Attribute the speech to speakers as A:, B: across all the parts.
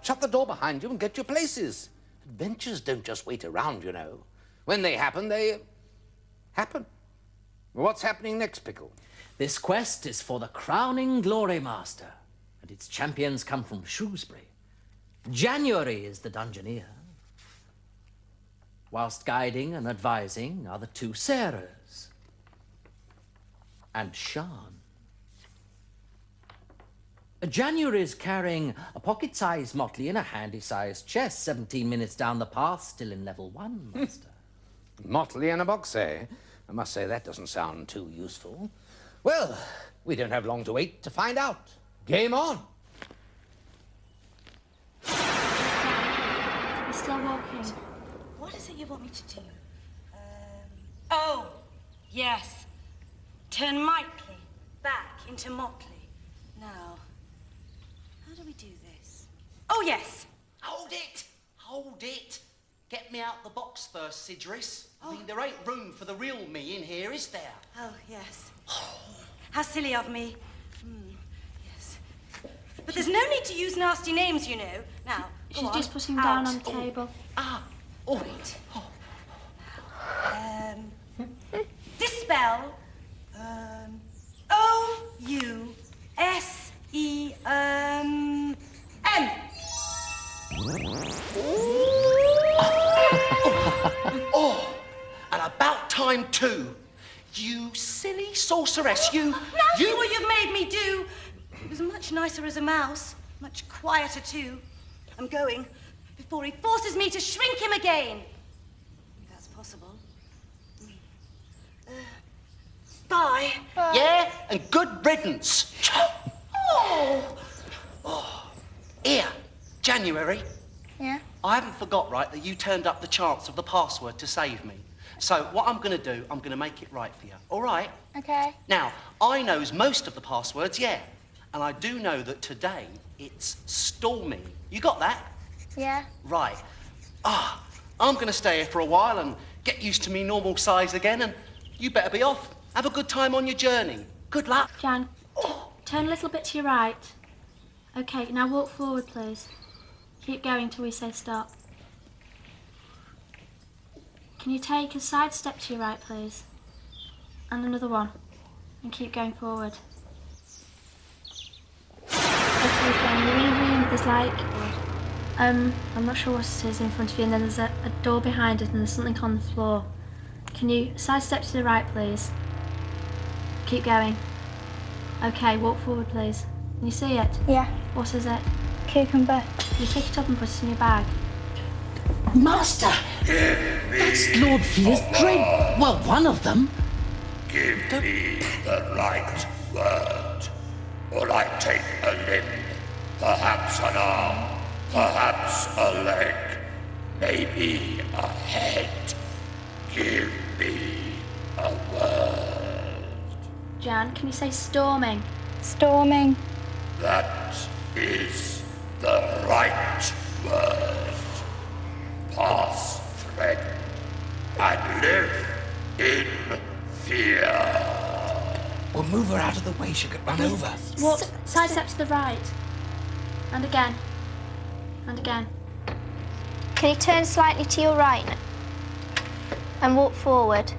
A: shut the door behind you and get your places. Adventures don't just wait around, you know. When they happen, they happen. What's happening next, Pickle?
B: This quest is for the crowning glory master, and its champions come from Shrewsbury. January is the dungeoneer. Whilst guiding and advising are the two Sarahs and Sean. January is carrying a pocket-sized motley in a handy-sized chest, 17 minutes down the path, still in level 1, master.
A: Motley in a box, eh? I must say that doesn't sound too useful. Well, we don't have long to wait to find out. Game on.
C: We're still walking.
D: What is it you want me to do? Oh, yes. Turn Mitely back into Motley. Now, how do we do this? Oh, yes.
E: Hold it! Hold it! Get me out the box first, Sidris. I mean, there ain't room for the real me in here, is there?
D: Oh, yes. How silly of me. Yes. But there's no need to use nasty names, you know. Now, go
C: She's
D: on.
C: just putting him down
D: Out.
C: on the table.
D: Wait. This spell, O-U-S-E-M.
E: Oh, and about time too. You silly sorceress, you...
D: Now see what you've made me do. It was much nicer as a mouse. Much quieter, too. I'm going before he forces me to shrink him again. If that's possible. Bye.
E: Yeah, and good riddance. Here, January.
C: Yeah?
E: I haven't forgot, right, that you turned up the chance of the password to save me. So what I'm going to do, I'm going to make it right for you. All right?
C: Okay.
E: Now, I knows most of the passwords, yeah. And I do know that today it's stormy. You got that?
C: Yeah?
E: Right. I'm going to stay here for a while and get used to me normal size again, and you better be off. Have a good time on your journey. Good luck.
C: Jan, turn a little bit to your right. Okay, now walk forward, please. Keep going till we say stop. Can you take a side step to your right, please? And another one. And keep going forward. Okay, Jan, you're in a room. There's like... I'm not sure what it is in front of you, and then there's a door behind it, and there's something on the floor. Can you sidestep to the right, please? Keep going. Okay, walk forward, please. Can you see it?
F: Yeah.
C: What is it?
F: Cucumber.
C: Can you pick it up and put it in your bag?
B: Master! That's Lord Fear's dream. Well, one of them.
G: Give me the right word, or I take a limb, perhaps an arm, perhaps a leg, maybe a head. Give me a word.
C: Jan, can you say storming?
F: Storming.
G: That is the right word. Pass threatened and live in fear.
A: We'll move her out of the way. She could run over.
C: Walk sidestep to the right. And again. And again.
F: Can you turn slightly to your right and walk forward?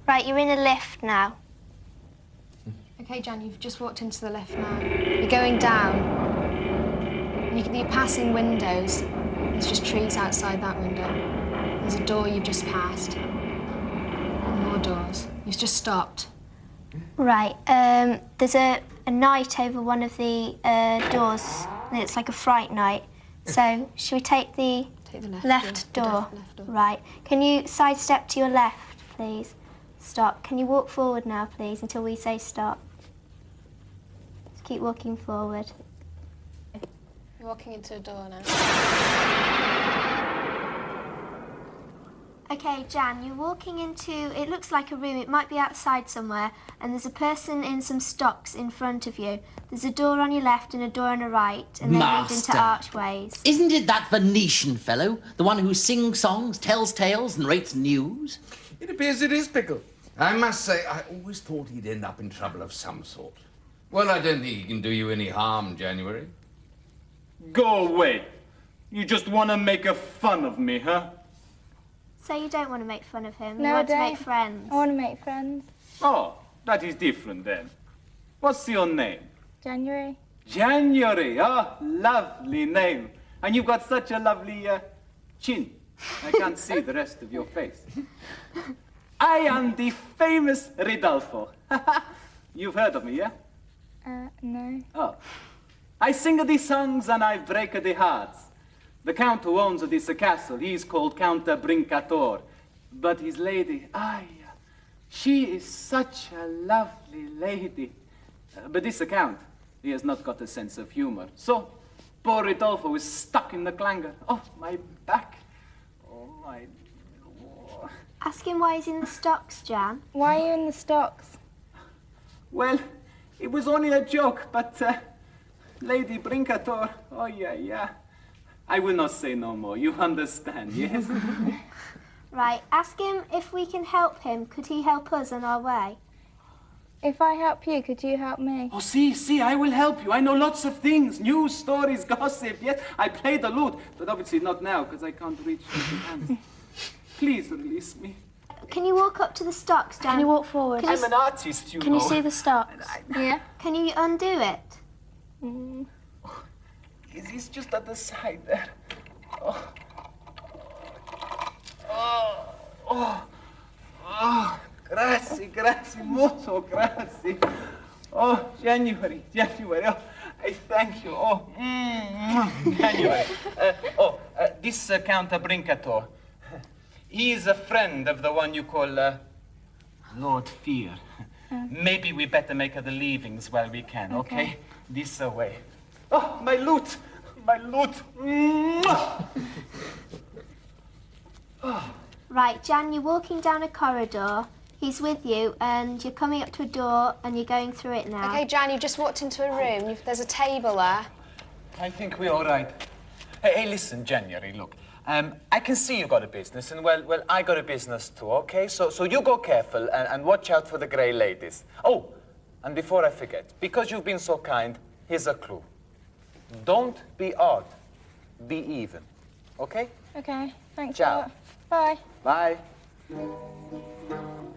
F: Right, you're in a lift now.
H: Okay, Jan, you've just walked into the lift now. You're going down. And you're passing windows. There's just trees outside that window. There's a door you've just passed. And more doors. You've just stopped.
F: Right, there's a night over one of the doors. And it's like a fright night. So, should we take the left door?
H: Left door.
F: Right. Can you sidestep to your left, please? Stop. Can you walk forward now, please, until we say stop? Just keep walking forward.
H: You're walking into a door now.
F: Okay, Jan, you're walking into, it looks like a room, it might be outside somewhere, and there's a person in some stocks in front of you. There's a door on your left and a door on your right, and they lead into
B: Master.
F: archways.
B: Isn't it that Venetian fellow? The one who sings songs, tells tales, and rates news?
A: It appears it is, Pickle. I must say, I always thought he'd end up in trouble of some sort. Well, I don't think he can do you any harm, January.
I: Go away. You just want to make a fun of me, huh?
F: So you don't want to make fun of him?
J: No,
F: you want
J: I
F: to
J: don't.
F: make friends?
J: I want to make friends.
I: Oh, that is different then. What's your name?
J: January.
I: January. Oh, lovely name. And you've got such a lovely chin. I can't see the rest of your face. I am the famous Ridolfo. You've heard of me, yeah?
J: No.
I: Oh. I sing these songs and I break the hearts. The count who owns this castle, he's called Count Brincator. But his lady, she is such a lovely lady. But this count, he has not got a sense of humor. So, poor Ridolfo is stuck in the clanger. Oh, my back. Oh, my... Oh.
F: Ask him why he's in the stocks, Jan.
J: Why are you in the stocks?
I: Well, it was only a joke, but Lady Brincator, oh yeah. I will not say no more, you understand, yes?
F: Right, ask him if we can help him. Could he help us on our way?
J: If I help you, could you help me?
I: Oh, see, I will help you. I know lots of things, news, stories, gossip, yes? I play the lute, but obviously not now, because I can't reach with the hands. Please release me.
F: Can you walk up to the stocks, Jan?
C: Can you walk forward?
I: I'm an artist, you know.
C: Can you see the stocks?
J: Yeah.
F: Can you undo it?
I: Is this just at the side there? Grazie, molto grazie. Oh, January, oh, I thank you. Oh, January. This Count Brincator, he is a friend of the one you call Lord Fear. Maybe we better make the leavings while we can, okay? This way. Oh, my lute!
F: Right, Jan, you're walking down a corridor. He's with you, and you're coming up to a door, and you're going through it now.
H: Okay, Jan, you've just walked into a room. There's a table there.
I: I think we're all right. Hey, listen, January, look. I can see you got a business, and well, I got a business too, okay? So you go careful and watch out for the grey ladies. Oh, and before I forget, because you've been so kind, here's a clue. Don't be odd, be even, okay?
J: Okay, thanks.
I: Ciao.
J: a lot. Bye.
I: Bye.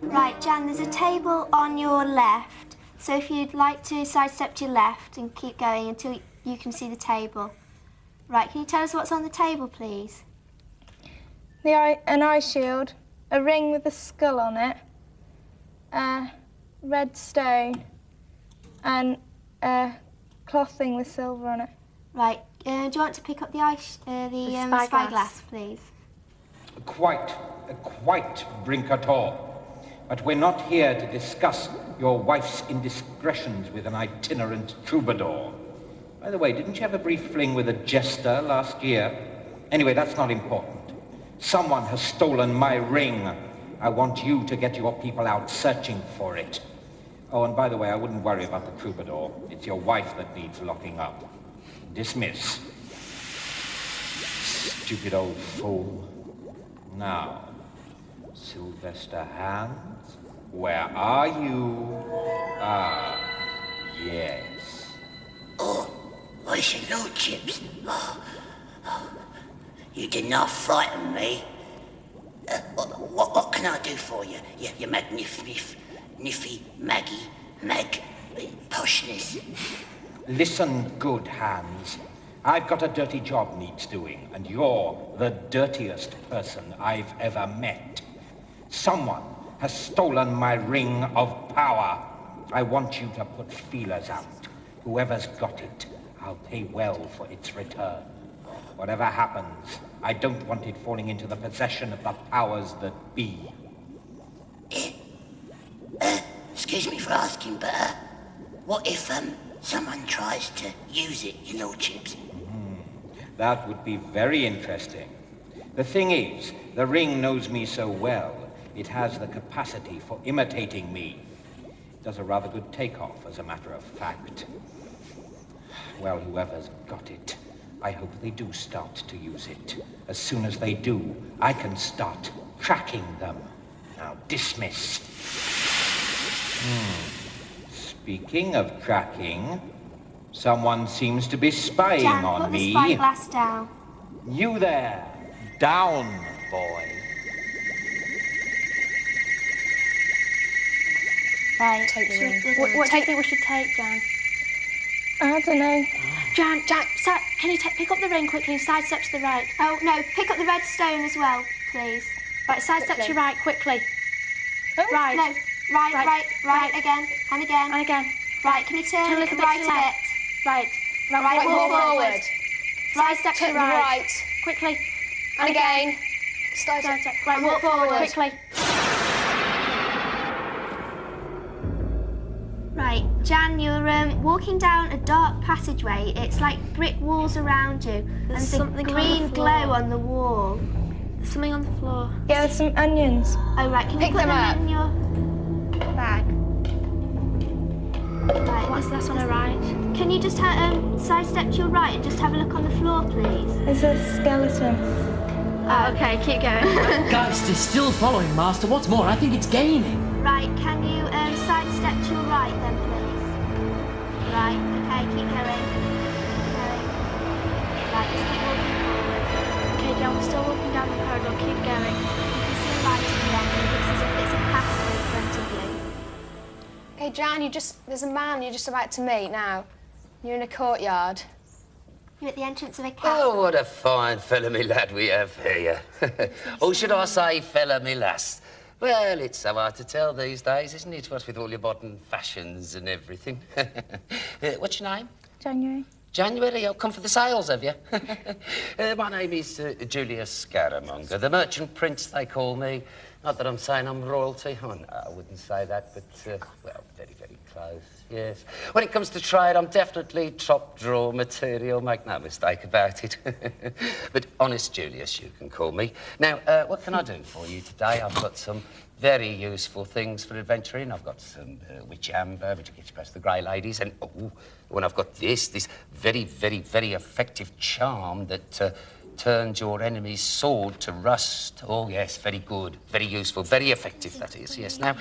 F: Right, Jan, there's a table on your left. So if you'd like to sidestep to your left and keep going until you can see the table. Right, can you tell us what's on the table, please?
J: An eye shield, a ring with a skull on it, a red stone, and a cloth thing with silver on it.
F: Right, do you want to pick up the spyglass, please?
K: Quite, Brincator. But we're not here to discuss your wife's indiscretions with an itinerant troubadour. By the way, didn't you have a brief fling with a jester last year? Anyway, that's not important. Someone has stolen my ring. I want you to get your people out searching for it. Oh, and by the way, I wouldn't worry about the troubadour. It's your wife that needs locking up. Dismiss. Stupid old fool. Now, Sylvester Hands, where are you? Ah, yes.
G: Oh, your lordships. You did not frighten me. What can I do for you? You magnificent, Maggie, poshness.
K: Listen, good Hans. I've got a dirty job needs doing, and you're the dirtiest person I've ever met. Someone has stolen my ring of power. I want you to put feelers out. Whoever's got it, I'll pay well for its return. Whatever happens, I don't want it falling into the possession of the powers that be.
G: Excuse me for asking, but what if someone tries to use it, your lordships?
K: That would be very interesting. The thing is, the ring knows me so well, it has the capacity for imitating me. It does a rather good takeoff, as a matter of fact. Well, whoever's got it, I hope they do start to use it. As soon as they do, I can start tracking them. Now, dismiss. Speaking of tracking, someone seems to be spying
F: Jan,
K: on
F: put
K: me.
F: the spyglass down.
K: You there, down, boy.
C: Right.
H: Take the ring.
C: What do you think we should take, Jan?
J: I don't know.
C: Jan, can you pick up the ring quickly and sidestep to the right?
F: Oh, no, pick up the red stone as well, please.
C: Right, sidestep to your right, quickly.
F: Oh,
C: Right.
F: No, right, again, and again.
C: And again.
F: Right, can you turn
C: a little bit
F: right
C: to
F: a
C: your
F: bit?
C: left. Right.
F: Right,
H: Walk
F: walk
H: forward.
C: Sidestep to
H: Turn
C: the right.
H: right.
C: Quickly.
H: And again. Sidestep.
C: Right, walk forward. Quickly.
F: Right, Jan, you're walking down a dark passageway. It's like brick walls around you. And there's a
C: something on the
F: green
C: floor.
F: glow on the wall.
C: There's something on the floor.
J: Yeah, there's some onions.
F: Oh, right, can
H: Pick
F: you put
H: them up.
F: in your bag? Right,
C: What's that on the right?
F: Can you just sidestep to your right and just have a look on the floor, please?
J: There's a skeleton.
C: Oh, okay, keep going.
B: Geist is still following, Master. What's more, I think it's gaining.
F: Right, can you sidestep to your right then, please? Right, okay, keep going. Keep going. Right, just keep walking forward.
C: Okay, Jan, we're still walking down the corridor. Keep going.
F: You can see a light at the end. It looks as if it's a pathway in front of you.
H: Okay, Jan, there's a man you're just about to meet now. You're in a courtyard.
F: You're at the entrance of a castle.
A: Oh, what a fine fella, me lad, we have here. Or should I say fella, me lass? Well, it's so hard to tell these days, isn't it? What with all your modern fashions and everything. What's your name?
J: January.
A: January, you'll come for the sales, have you? My name is Julius Scaramounger, the merchant prince, they call me. Not that I'm saying I'm royalty. Oh, no, I wouldn't say that, but, well, very, very close, yes. When it comes to trade, I'm definitely top-drawer material, make no mistake about it. But honest Julius, you can call me. Now, what can I do for you today? I've got some very useful things for adventuring. I've got some witch amber, which gets you past the grey ladies, and, oh, when I've got this very, very, very effective charm that turns your enemy's sword to rust. Oh, yes, very good, very useful, very effective, that is, yes. Now,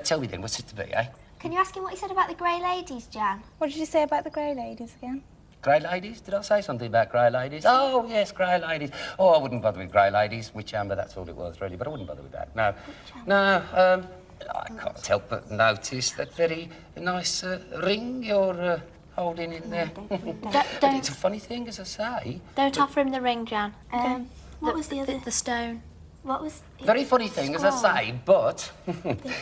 A: tell me then, what's it to be, eh?
F: Can you ask him what he said about the grey ladies, Jan?
J: What did you say about the grey ladies again?
A: Grey ladies? Did I say something about grey ladies? Oh, yes, grey ladies. Oh, I wouldn't bother with grey ladies. Witch amber, that's all it was, really, but I wouldn't bother with that. No, I can't help but notice that very nice ring you're holding in there. But it's a funny thing, as I say.
C: Don't offer him the ring, Jan.
F: What was the other?
C: The stone.
F: What was...
A: Very funny thing, as I say, but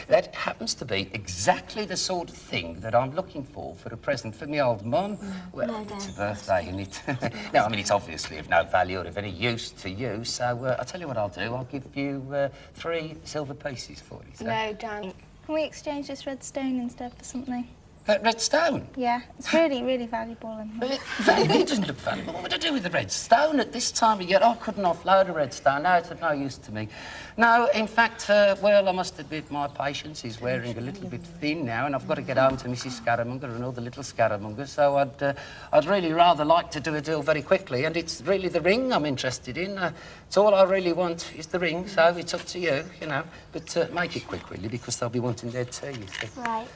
A: that happens to be exactly the sort of thing that I'm looking for a present for me old mum. Well, it's a birthday, isn't it? No, I mean, it's obviously of no value or of any use to you, so I'll tell you what I'll do. I'll give you 3 silver pieces for it. So.
H: No, Dan.
J: Can we exchange this red stone instead for something?
A: Red stone?
J: Yeah, it's really, really valuable. And
A: It doesn't look valuable. What would I do with the red stone at this time of year? I couldn't offload a red stone. No, it's of no use to me. No, in fact, well, I must admit my patience is wearing a little bit thin now, and I've got to get home to Mrs. Scaramounger and all the little Scaramungers, so I'd really rather like to do a deal very quickly, and it's really the ring I'm interested in. It's all I really want is the ring, so it's up to you, you know. But make it quick, really, because they'll be wanting their tea, you see.
F: Right.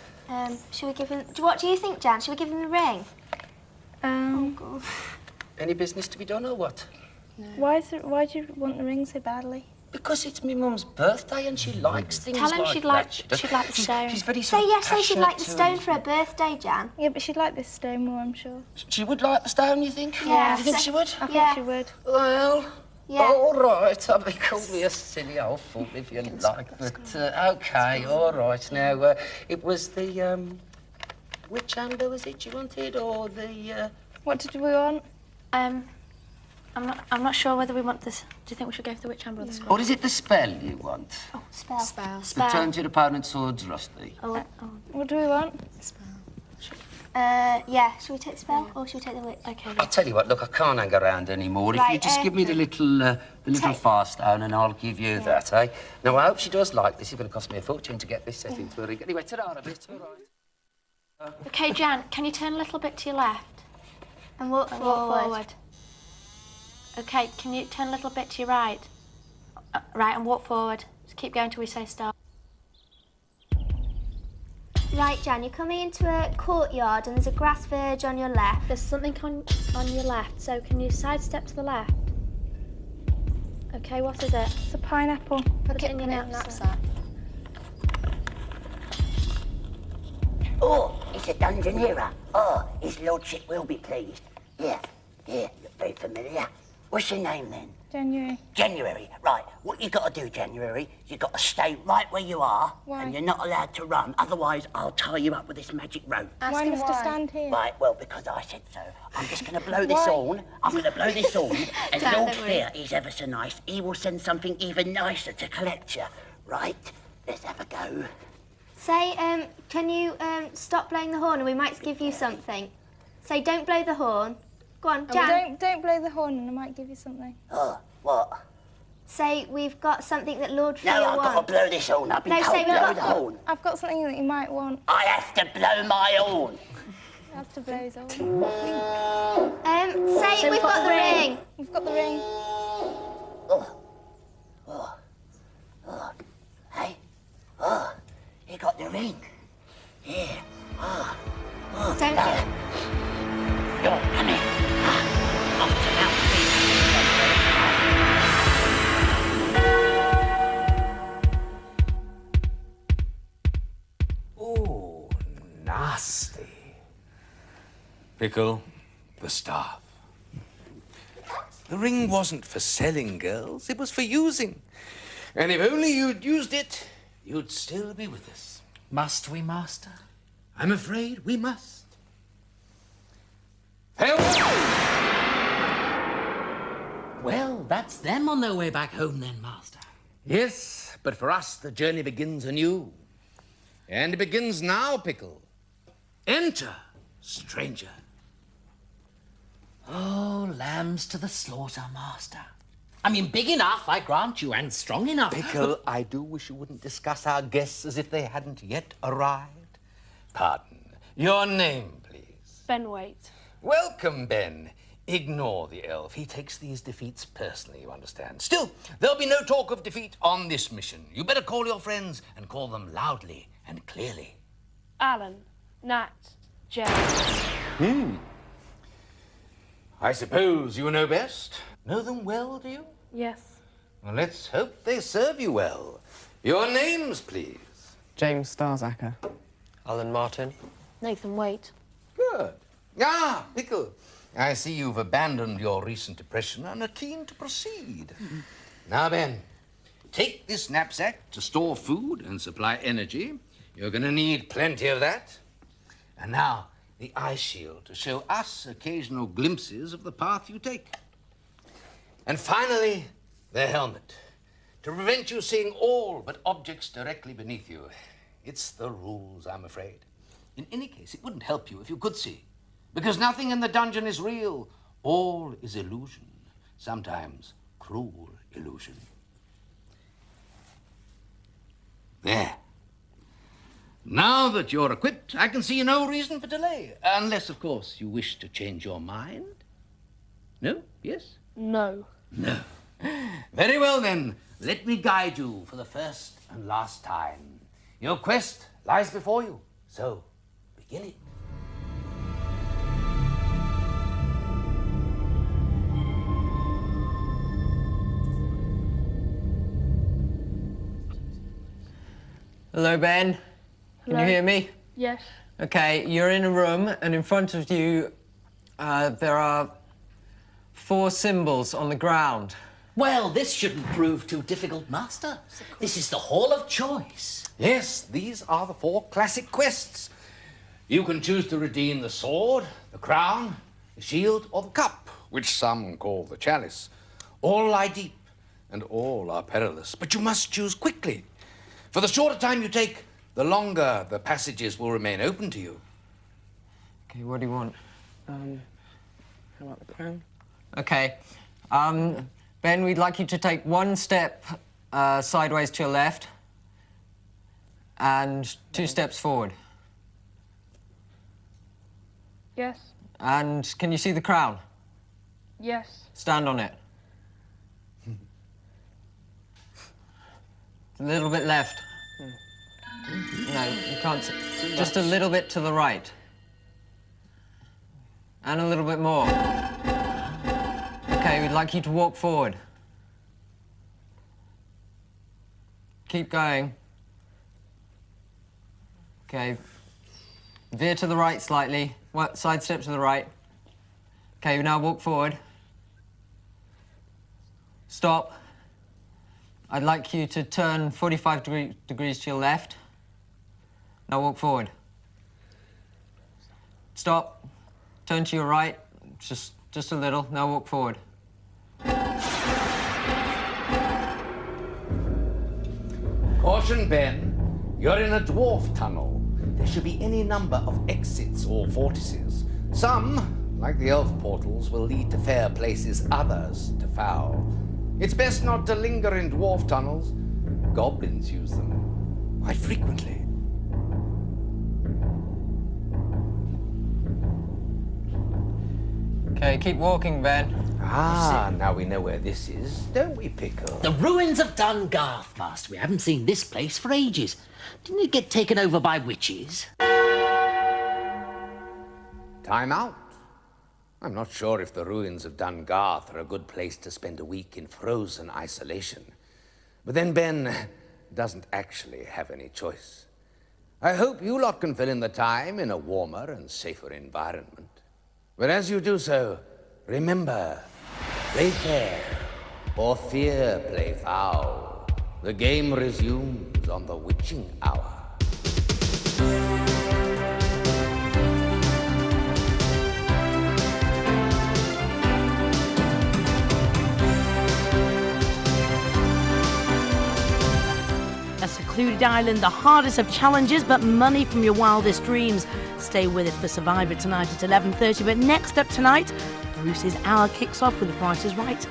F: Should we give him... What do you think, Jan? Should we give him the ring? Oh, God.
A: Any business to be done, or what?
J: No. Why do you want the ring so badly?
A: Because it's my mum's birthday and she likes things like that.
C: Tell him she'd like the stone.
A: She's very
F: Say yes, say she'd like the
A: passionate
F: stone for her birthday, Jan.
J: Yeah, but she'd like this stone more, I'm sure.
A: She would like the stone, you think?
F: Yeah.
A: You think she would?
J: I think she would.
A: Well...
F: Yeah.
A: All right, I mean, call me a silly old fool if you like, but OK, all right. Now, it was the, which amber was it you wanted, or the,
J: What did we want?
C: I'm not sure whether we want this. Do you think we should go for the witch amber or the scroll?
A: Or is it the spell you want?
F: Oh, spell.
H: Spell.
A: That turns your opponent's swords rusty.
J: What do we want?
H: Spell.
F: Yeah, should we take the spell or should we take the witch?
C: Okay.
A: I'll tell you what, look, I can't hang around anymore. If you
F: Right,
A: just give me the little fire stone and I'll give you that, eh? Now, I hope she does like this. It's going to cost me a fortune to get this set into a ring. Anyway, ta-ra a bit, all right.
C: Okay, Jan, can you turn a little bit to your left?
F: And walk forward.
C: Okay, can you turn a little bit to your right? Right, and walk forward. Just keep going till we say stop.
F: Right, Jan, you're coming into a courtyard and there's a grass verge on your left.
C: There's something on your left, so can you sidestep to the left? Okay, what is it?
J: It's a pineapple.
C: Put it in your knapsack.
G: Oh, it's a dungeoneer. Oh, his lordship will be pleased. Yeah, look very familiar. What's your name then?
J: January.
G: January. Right, what you got to do, January, you got to stay right where you are.
J: Why?
G: And you're not allowed to run, otherwise I'll tie you up with this magic rope.
J: Why must I stand here?
G: Right, well, because I said so. I'm just going to blow this horn. I'm going to blow this horn, and
F: Dad,
G: Lord
F: don't worry.
G: Fear, he's ever so nice. He will send something even nicer to collect you. Right, let's have a go.
F: Say, can you stop blowing the horn and we might give you something? Say, don't blow the horn. Go on, Jan.
J: Don't blow the horn and I might give you something.
G: Oh, what?
F: Say, we've got something that Lord Fear
G: No, I've
F: wants.
G: got to blow this horn. I've been
F: No,
G: told
F: say
G: to
F: we've
G: blow
F: got-
G: the horn.
J: I've got something that you might want.
G: I have to blow my horn.
J: I have to blow his horn.
F: Say, we've got the ring.
J: We've got the ring.
G: Hey? Oh, you got the ring. Yeah.
F: Don't
G: Come here. Off to Mount
A: Oh, nasty. Pickle, the staff. The ring wasn't for selling, girls. It was for using. And if only you'd used it, you'd still be with us.
B: Must we, Master?
A: I'm afraid we must. Farewell!
B: Well, that's them on their way back home then, Master.
A: Yes, but for us the journey begins anew. And it begins now, Pickle. Enter, stranger.
B: Oh, lambs to the slaughter, Master. I mean, big enough, I grant you, and strong enough.
A: Pickle, I do wish you wouldn't discuss our guests as if they hadn't yet arrived. Pardon. Your name, please.
C: Ben Waite.
A: Welcome, Ben. Ignore the elf. He takes these defeats personally, you understand. Still, there'll be no talk of defeat on this mission. You better call your friends and call them loudly and clearly.
C: Alan. Nat. James.
A: I suppose you know best. Know them well, do you?
C: Yes.
A: Well, let's hope they serve you well. Your names, please.
L: James Starzacker. Alan Martin.
C: Nathan Waite.
A: Good. Ah, Pickle. I see you've abandoned your recent depression and are keen to proceed. Now, Ben, take this knapsack to store food and supply energy. You're going to need plenty of that. And now, the eye shield to show us occasional glimpses of the path you take. And finally, the helmet, to prevent you seeing all but objects directly beneath you. It's the rules, I'm afraid. In any case, it wouldn't help you if you could see, because nothing in the dungeon is real. All is illusion, sometimes cruel illusion. There. Now that you're equipped, I can see no reason for delay, unless, of course, you wish to change your mind. No? Yes?
C: No.
A: No. Very well, then. Let me guide you for the first and last time. Your quest lies before you, so begin it.
L: Hello, Ben. Can
C: Hello.
L: you hear me?
C: Yes.
L: Okay, you're in a room, and in front of you, there are 4 symbols on the ground.
B: Well, this shouldn't prove too difficult, Master. This is the Hall of Choice.
A: Yes, these are the 4 classic quests. You can choose to redeem the sword, the crown, the shield, or the cup, which some call the chalice. All lie deep, and all are perilous, but you must choose quickly. For the shorter time you take, the longer the passages will remain open to you.
L: Okay, what do you want? How about the crown? Okay. Ben, we'd like you to take 1 step sideways to your left and 2 steps forward.
C: Yes.
L: And can you see the crown?
C: Yes.
L: Stand on it. A little bit left. No, you can't see. Just a little bit to the right. And a little bit more. Okay, we'd like you to walk forward. Keep going. Okay. Veer to the right slightly. Side step to the right. Okay, now walk forward. Stop. I'd like you to turn 45 degrees to your left. Now walk forward. Stop. Turn to your right. Just a little. Now walk forward.
M: Caution, Ben. You're in a dwarf tunnel. There should be any number of exits or vortices. Some, like the elf portals, will lead to fair places, others to foul. It's best not to linger in dwarf tunnels. Goblins use them quite frequently.
L: Okay, keep walking, Ben.
M: Ah, now we know where this is, don't we, Pickle?
B: The ruins of Dungarth, Master. We haven't seen this place for ages. Didn't it get taken over by witches?
M: Time out. I'm not sure if the ruins of Dungarth are a good place to spend a week in frozen isolation. But then Ben doesn't actually have any choice. I hope you lot can fill in the time in a warmer and safer environment. But as you do so, remember, play fair, or fear play foul. The game resumes on the witching hour.
N: A secluded island, the hardest of challenges, but money from your wildest dreams. Stay with it for Survivor tonight at 11:30. But next up tonight, Bruce's Hour kicks off with The Price is Right.